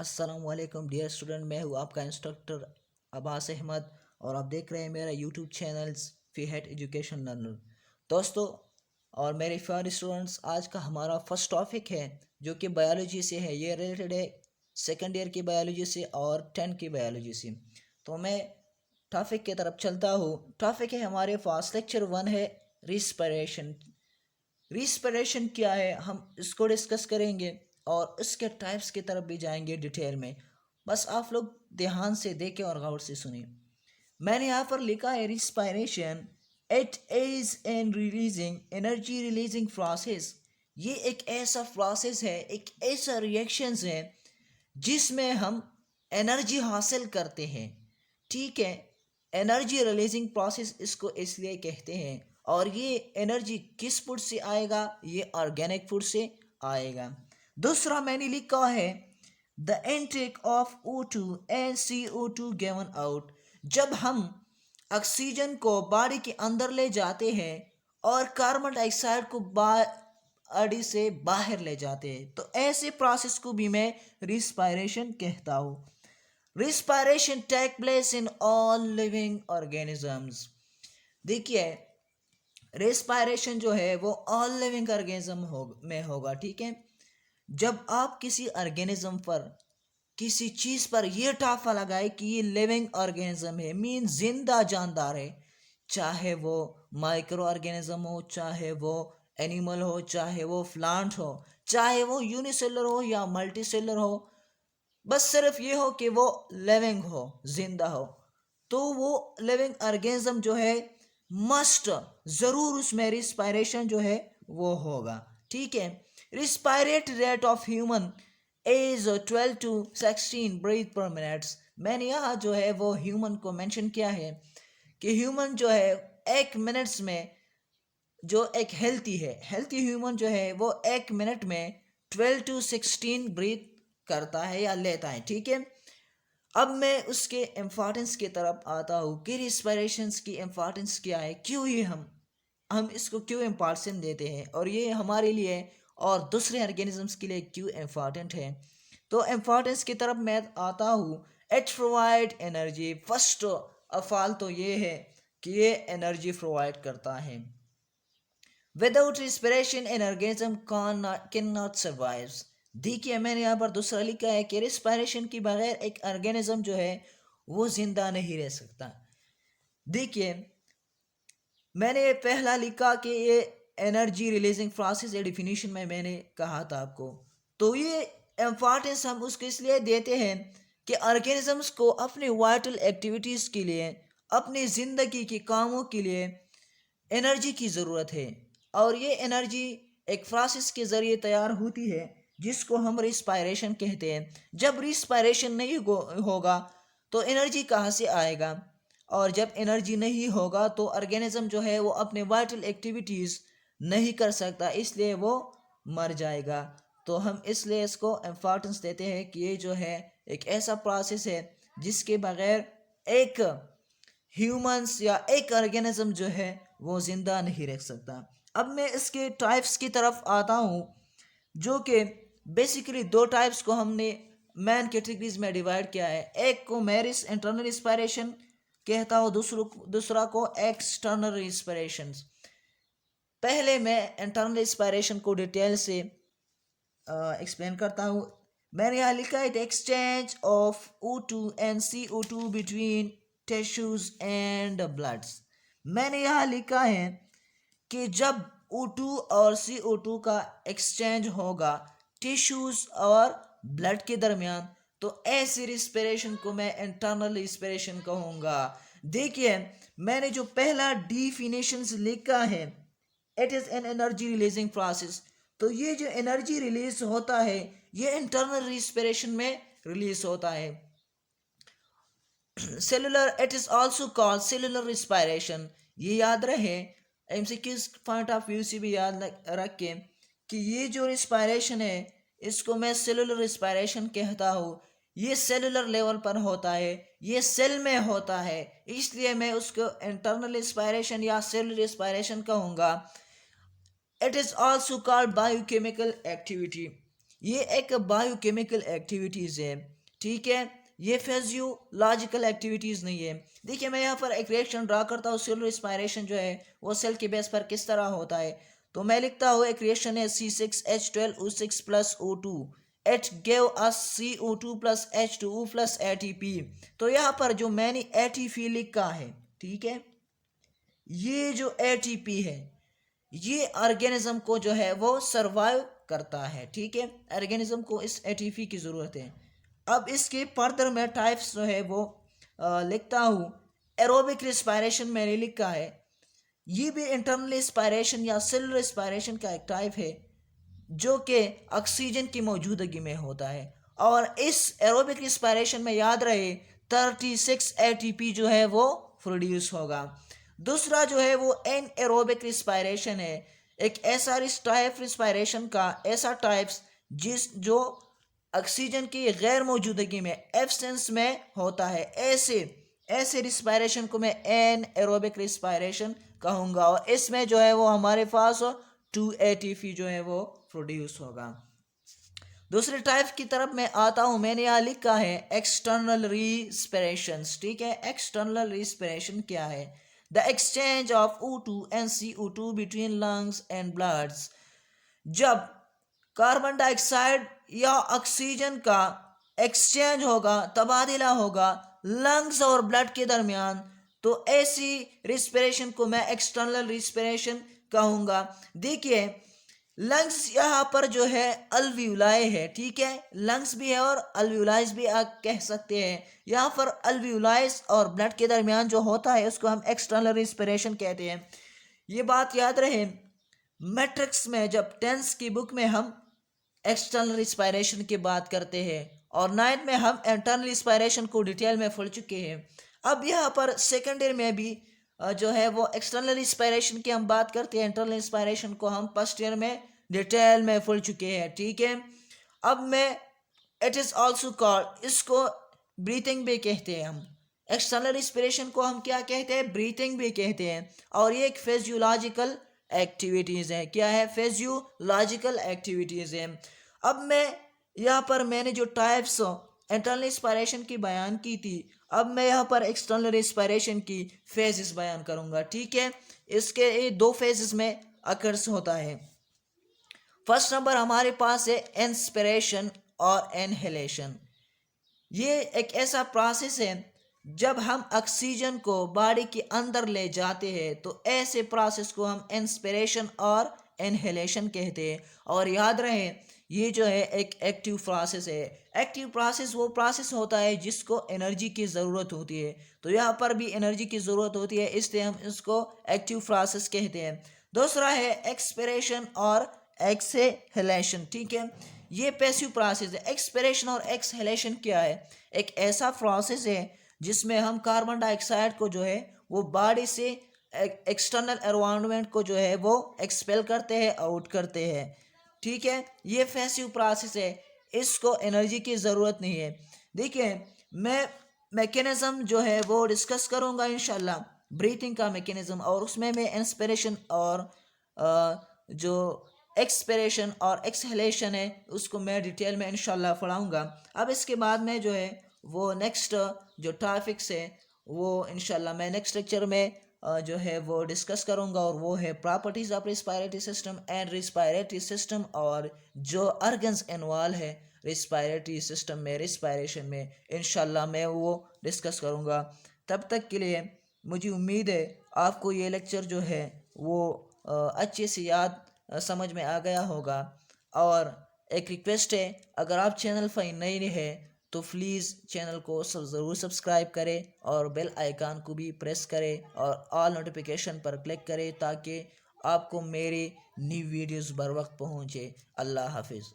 अस्सलाम वालेकुम dear student, मैं हूँ आपका इंस्ट्रक्टर अब्बास अहमद और आप देख रहे हैं मेरा यूट्यूब चैनल फ़ीहेड एजुकेशन लर्नर। दोस्तों और मेरे फेवरेट स्टूडेंट्स, आज का हमारा फर्स्ट टॉपिक है जो कि बायोलॉजी से है। ये रिलेटेड है सेकेंड ईयर की बायोलॉजी से और 10 की बायोलॉजी से। तो मैं टॉपिक की तरफ चलता हूँ। टॉपिक है हमारे पास लेक्चर 1 है रिस्पिरेशन। रिस्पिरेशन क्या है हम इसको डिस्कस करेंगे और उसके टाइप्स की तरफ भी जाएंगे डिटेल में। बस आप लोग ध्यान से देखें और गौर से सुनिए। मैंने यहाँ पर लिखा है respiration, it is an releasing energy releasing process. ये एक ऐसा प्रोसेस है, एक ऐसा रिएक्शंस है जिसमें हम एनर्जी हासिल करते हैं। ठीक है, एनर्जी रिलीजिंग प्रोसेस इसको इसलिए कहते हैं। और ये एनर्जी किस फूड से आएगा? ये ऑर्गेनिक फूड से आएगा। दूसरा मैंने लिखा है the intake of O2 and CO2 given out. जब हम ऑक्सीजन को बॉडी के अंदर ले जाते हैं और कार्बन डाइऑक्साइड को बॉडी से बाहर ले जाते हैं, तो ऐसे प्रोसेस को भी मैं रिस्पायरेशन कहता हूँ। Respiration take place in all living organisms. देखिए, रेस्पायरेशन जो है वो ऑल लिविंग ऑर्गेनिज्म में होगा। ठीक है, जब आप किसी ऑर्गेनिज्म पर, किसी चीज पर यह टाफा लगाए कि ये लिविंग ऑर्गेनिज्म है, मीन जिंदा जानदार है, चाहे वो माइक्रो ऑर्गेनिज्म हो, चाहे वो एनिमल हो, चाहे वो प्लांट हो, चाहे वो यूनिसेलर हो या मल्टीसेलर हो, बस सिर्फ ये हो कि वो लिविंग हो, जिंदा हो, तो वो लिविंग ऑर्गेनिज्म जो है मस्ट जरूर उसमें रिस्पायरेशन जो है वो होगा। ठीक है, respirate rate of human is 12 to 16 breath per minute. मैंने यहाँ जो है वो ह्यूमन को मेंशन किया है कि ह्यूमन जो है 1 मिनट्स में, जो एक हेल्थी ह्यूमन जो है वो 1 मिनट में 12 to 16 ब्रीथ करता है या लेता है। ठीक है, अब मैं उसके इम्पोर्टेंस की तरफ आता हूँ कि रिस्पायरेशन की इम्पोर्टेंस क्या है, क्यों ये हम इसको क्यों इम्पोर्टेंस देते हैं और ये हमारे लिए और दूसरे ऑर्गेनिजम्स के लिए क्यों इम्पोर्टेंट है। तो इम्पोर्टेंस की तरफ मैं आता हूँ। It provide energy. First of all तो ये है कि ये एनर्जी प्रोवाइड करता है। Without respiration an organism can not survive. देखिए, मैंने यहाँ पर दूसरा लिखा है कि रिस्पायरेशन के बगैर एक ऑर्गेनिज्म जो है वो जिंदा नहीं रह सकता। देखिए, मैंने पहला लिखा कि ये एनर्जी रिलीजिंग प्रोसेस, ये डिफिनीशन में मैंने कहा था आपको। तो ये इम्पोर्टेंस हम उसको इसलिए देते हैं कि ऑर्गेनिजम्स को अपने वाइटल एक्टिविटीज़ के लिए, अपनी ज़िंदगी के कामों के लिए एनर्जी की ज़रूरत है। और ये एनर्जी एक प्रोसेस के ज़रिए तैयार होती है जिसको हम रिस्पायरेशन कहते हैं। जब रिस्पायरेशन नहीं होगा तो एनर्जी कहाँ से आएगा? और जब एनर्जी नहीं होगा तो ऑर्गेनिज्म जो है वो अपने वाइटल एक्टिविटीज़ नहीं कर सकता, इसलिए वो मर जाएगा। तो हम इसलिए इसको इम्पोर्टेंस देते हैं कि ये जो है एक ऐसा प्रोसेस है जिसके बगैर एक ह्यूमंस या एक ऑर्गेनिज्म जो है वो जिंदा नहीं रह सकता। अब मैं इसके टाइप्स की तरफ आता हूँ, जो कि बेसिकली दो टाइप्स को हमने मैन कैटेगरीज में डिवाइड किया है। एक को मेरिस इंटरनल इंस्पायरेशन कहता हूँ, दूसरा को एक्सटर्नल इंस्पायरेशन। पहले मैं इंटरनल इंस्पायरेशन को डिटेल से एक्सप्लेन करता हूँ। मैंने यहाँ लिखा है exchange of O2 and CO2 between tissues and bloods. मैंने यहाँ लिखा है कि जब O2 और CO2 का एक्सचेंज होगा टिश्यूज और ब्लड के दरमियान, तो ऐसी रिस्पिरेशन को मैं इंटरनल रिस्पिरेशन कहूँगा। देखिए, मैंने जो पहला डिफिनेशन लिखा है, it is an energy releasing process. तो ये जो एनर्जी रिलीज होता है ये इंटरनल रिस्पिरेशन में रिलीज होता है। Cellular, it is also called cellular respiration. ये याद रहे, एमसीक्यूज पॉइंट ऑफ व्यू से भी याद रख के कि ये जो रिस्पायरेशन है इसको मैं सेलुलर रिस्पायरेशन कहता हूँ। ये सेलुलर लेवल पर होता है, ये सेल में होता है, इसलिए मैं उसको इंटरनल रिस्पायरेशन या सेलुलर रिस्पायरेशन कहूँगा। It is also called biochemical activity. ये एक बायोकेमिकल एक्टिविटीज़ है, ठीक है, ये फिजियोलॉजिकल एक्टिविटीज़ नहीं है। देखिए मैं यहाँ पर एक रिएक्शन ड्रा करता हूँ, सेल रिस्पायरेशन जो है वो सेल के बेस पर किस तरह होता है। तो मैं लिखता हूँ एक रिएक्शन है C6H12O6 plus O2, H gave us CO2 plus H2O plus ATP। तो यहाँ पर जो मैंने ATP लिखा है, ठीक है, ये जो ATP है ये ऑर्गेनिज्म को जो है वो सरवाइव करता है, ठीक है, ऑर्गेनिज्म को इस एटीपी की ज़रूरत है। अब इसके फर्दर में टाइप्स जो है वो लिखता हूँ। एरोबिक रिस्पायरेशन मैंने लिखा है, ये भी इंटरनल रिस्पायरेशन या सेलुलर रिस्पायरेशन का एक टाइप है जो कि ऑक्सीजन की मौजूदगी में होता है। और इस एरोबिक रिस्पायरेशन में याद रहे 36 एटीपी जो है वो प्रोड्यूस होगा। दूसरा जो है वो एन एरोबिक रिस्पायरेशन है, एक ऐसा टाइप रिस्पायरेशन का ऐसा टाइप्स जो ऑक्सीजन की गैर मौजूदगी में एब्सेंस में होता है, ऐसे ऐसे रिस्पायरेशन को मैं एन एरोबिक रिस्पायरेशन कहूँगा। और इसमें जो है वो हमारे पास 2 एटीपी जो है वो प्रोड्यूस होगा। दूसरे टाइप की तरफ मैं आता हूँ, मैंने यहाँ लिखा है एक्सटर्नल रिस्पिरेशन, ठीक है। एक्सटर्नल रिस्पिरेशन क्या है? The exchange of O2 and CO2 between lungs and bloods. जब कार्बन डाइऑक्साइड या ऑक्सीजन का एक्सचेंज होगा, तबादला होगा लंग्स और ब्लड के दरमियान, तो ऐसी रिस्पिरेशन को मैं एक्सटर्नल रिस्पिरेशन कहूँगा। देखिए लंग्स यहाँ पर जो है अल्वियुलाई है, ठीक है, लंग्स भी है और अल्वियुलाइज भी आप कह सकते हैं। यहाँ पर अल्वियुलाइज और ब्लड के दरमियान जो होता है उसको हम एक्सटर्नल रिस्पिरेशन कहते हैं। ये बात याद रहे, मैट्रिक्स में जब 10th की बुक में हम एक्सटर्नल रिस्पायरेशन की बात करते हैं और 9th में हम इंटरनल रिस्पायरेशन को डिटेल में पढ़ चुके हैं। अब यहाँ पर सेकेंड ईयर में भी जो है वो एक्सटर्नल रिस्पायरेशन की हम बात करते हैं, इंटरनल रिस्पायरेशन को हम फर्स्ट ईयर में डिटेल में पढ़ चुके हैं, ठीक है। अब मैं इट इज़ ऑल्सो कॉल्ड, इसको ब्रीथिंग भी कहते हैं हम। एक्सटर्नल रिस्पिरेशन को हम क्या कहते हैं? ब्रीथिंग भी कहते हैं। और ये एक फिजियोलॉजिकल एक्टिविटीज़ है। क्या है? फिजियोलॉजिकल एक्टिविटीज़ है। अब मैं यहाँ पर मैंने जो टाइप्स इंटरनल रिस्पायरेशन की बयान की थी, अब मैं यहाँ पर एक्सटर्नल रिस्पायरेशन की फेजेस बयान करूँगा, ठीक है। इसके 2 फेजेस में अकर्स होता है। फर्स्ट नंबर हमारे पास है इंस्पिरेशन और इनहेलेशन। ये एक ऐसा प्रोसेस है जब हम ऑक्सीजन को बॉडी के अंदर ले जाते हैं, तो ऐसे प्रोसेस को हम इंस्पिरेशन और इनहेलेशन कहते हैं। और याद रहे ये जो है एक एक्टिव प्रोसेस है। एक्टिव प्रोसेस वो प्रोसेस होता है जिसको एनर्जी की ज़रूरत होती है, तो यहाँ पर भी एनर्जी की ज़रूरत होती है, इसलिए हम इसको एक्टिव प्रोसेस कहते हैं। दूसरा है एक्सपिरेशन और एक्सहेलेशन, ठीक है। ये पैसिव प्रोसेस है। एक्सपिरेशन और एक्सहेलेशन क्या है? एक ऐसा प्रोसेस है जिसमें हम कार्बन डाइऑक्साइड को जो है वो बॉडी से एक्सटर्नल एनवायरनमेंट को जो है वो एक्सपेल करते हैं, आउट करते हैं, ठीक है। ये पैसिव प्रोसेस है, इसको एनर्जी की ज़रूरत नहीं है। देखिए मैं मैकेनिज्म जो है वो डिस्कस करूँगा इंशाल्लाह, ब्रीथिंग का मैकेनिज्म, और उसमें मैं इंस्पिरेशन और जो एक्सपिरेशन और एक्सहेलेशन है उसको मैं डिटेल में इंशाल्लाह पढ़ाऊँगा। अब इसके बाद में जो है वो नेक्स्ट जो टॉपिक्स है वो इंशाल्लाह मैं नेक्स्ट लेक्चर में जो है वो डिस्कस करूँगा, और वो है properties of respiratory system and respiratory system, और जो ऑर्गन्स इन्वॉल्व है रिस्पायरेटरी सिस्टम में, रिस्पायरेशन में, इंशाल्लाह मैं वो डिस्कस करूँगा। तब तक के लिए मुझे उम्मीद है आपको ये लेक्चर जो है वो अच्छे से याद समझ में आ गया होगा। और एक रिक्वेस्ट है, अगर आप चैनल पर नए हैं तो प्लीज़ चैनल को ज़रूर सब्सक्राइब करें और बेल आइकन को भी प्रेस करें और ऑल नोटिफिकेशन पर क्लिक करें ताकि आपको मेरे न्यू वीडियोस बर वक्त पहुँचे। अल्लाह हाफिज़।